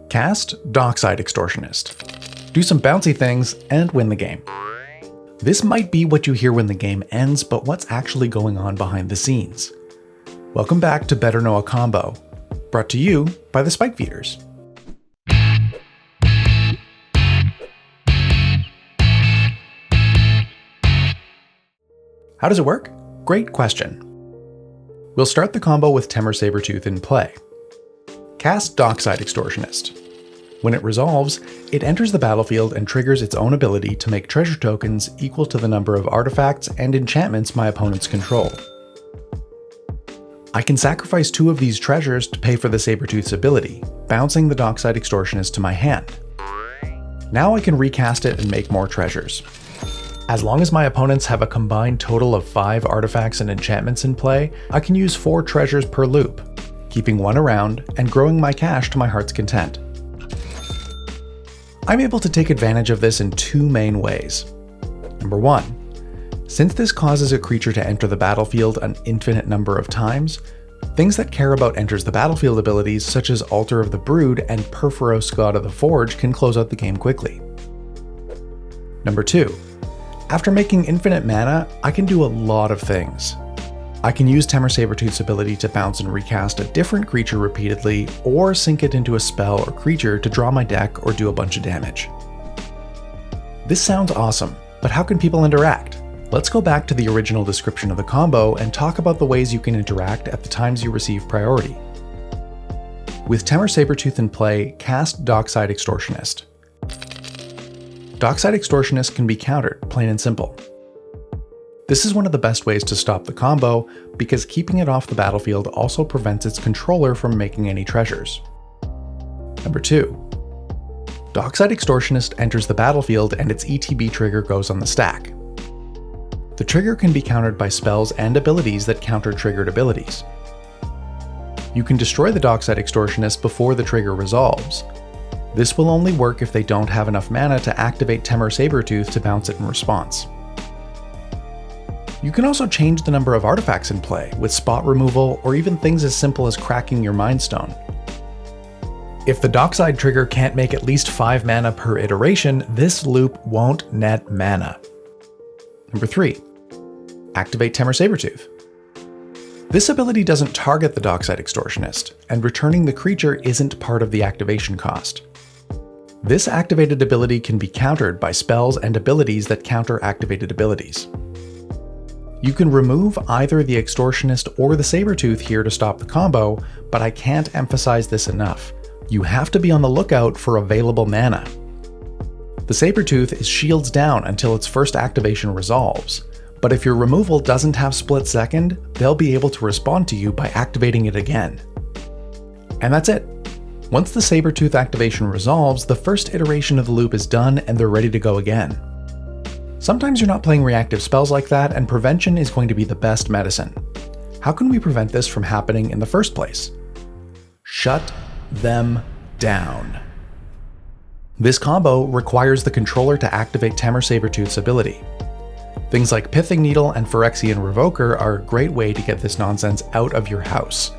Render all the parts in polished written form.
Cast Dockside Extortionist. Do some bouncy things and win the game. This might be what you hear when the game ends, but what's actually going on behind the scenes? Welcome back to Better Know a Combo, brought to you by the Spike Feeders. How does it work? Great question. We'll start the combo with Temur Sabertooth in play. Cast Dockside Extortionist. When it resolves, it enters the battlefield and triggers its own ability to make treasure tokens equal to the number of artifacts and enchantments my opponents control. I can sacrifice 2 of these treasures to pay for the Sabertooth's ability, bouncing the Dockside Extortionist to my hand. Now I can recast it and make more treasures. As long as my opponents have a combined total of 5 artifacts and enchantments in play, I can use 4 treasures per loop, keeping 1 around and growing my cash to my heart's content. I'm able to take advantage of this in 2 main ways. Number 1, since this causes a creature to enter the battlefield an infinite number of times, things that care about enters the battlefield abilities such as Altar of the Brood and Perforos God of the Forge can close out the game quickly. Number 2, after making infinite mana, I can do a lot of things. I can use Temur Sabertooth's ability to bounce and recast a different creature repeatedly, or sink it into a spell or creature to draw my deck or do a bunch of damage. This sounds awesome, but how can people interact? Let's go back to the original description of the combo and talk about the ways you can interact at the times you receive priority. With Temur Sabertooth in play, cast Dockside Extortionist. Dockside Extortionist can be countered, plain and simple. This is one of the best ways to stop the combo, because keeping it off the battlefield also prevents its controller from making any treasures. Number 2. Dockside Extortionist enters the battlefield and its ETB trigger goes on the stack. The trigger can be countered by spells and abilities that counter triggered abilities. You can destroy the Dockside Extortionist before the trigger resolves. This will only work if they don't have enough mana to activate Temur Sabertooth to bounce it in response. You can also change the number of artifacts in play with spot removal or even things as simple as cracking your Mind Stone. If the Dockside trigger can't make at least 5 mana per iteration, this loop won't net mana. Number 3. Activate Temur Sabertooth. This ability doesn't target the Dockside Extortionist, and returning the creature isn't part of the activation cost. This activated ability can be countered by spells and abilities that counter activated abilities. You can remove either the Extortionist or the Sabertooth here to stop the combo, but I can't emphasize this enough. You have to be on the lookout for available mana. The Sabertooth is shields down until its first activation resolves, but if your removal doesn't have split second, they'll be able to respond to you by activating it again. And that's it. Once the Sabertooth activation resolves, the first iteration of the loop is done and they're ready to go again. Sometimes you're not playing reactive spells like that, and prevention is going to be the best medicine. How can we prevent this from happening in the first place? Shut them down. This combo requires the controller to activate Temur Sabertooth's ability. Things like Pithing Needle and Phyrexian Revoker are a great way to get this nonsense out of your house.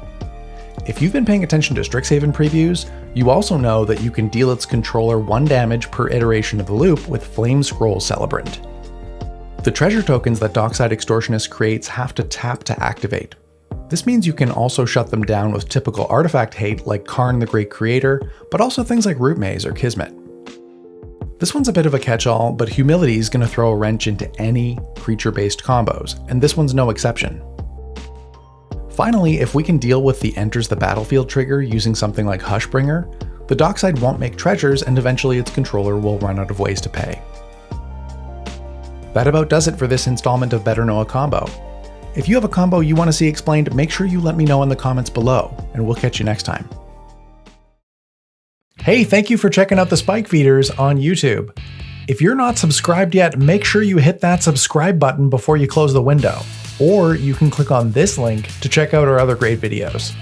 If you've been paying attention to Strixhaven previews, you also know that you can deal its controller 1 damage per iteration of the loop with Flame Scroll Celebrant. The treasure tokens that Dockside Extortionist creates have to tap to activate. This means you can also shut them down with typical artifact hate like Karn the Great Creator, but also things like Root Maze or Kismet. This one's a bit of a catch-all, but Humility is going to throw a wrench into any creature-based combos, and this one's no exception. Finally, if we can deal with the enters the battlefield trigger using something like Hushbringer, the Dockside won't make treasures and eventually its controller will run out of ways to pay. That about does it for this installment of Better Know a Combo. If you have a combo you want to see explained, make sure you let me know in the comments below, and we'll catch you next time. Hey, thank you for checking out the Spike Feeders on YouTube. If you're not subscribed yet, make sure you hit that subscribe button before you close the window. Or you can click on this link to check out our other great videos.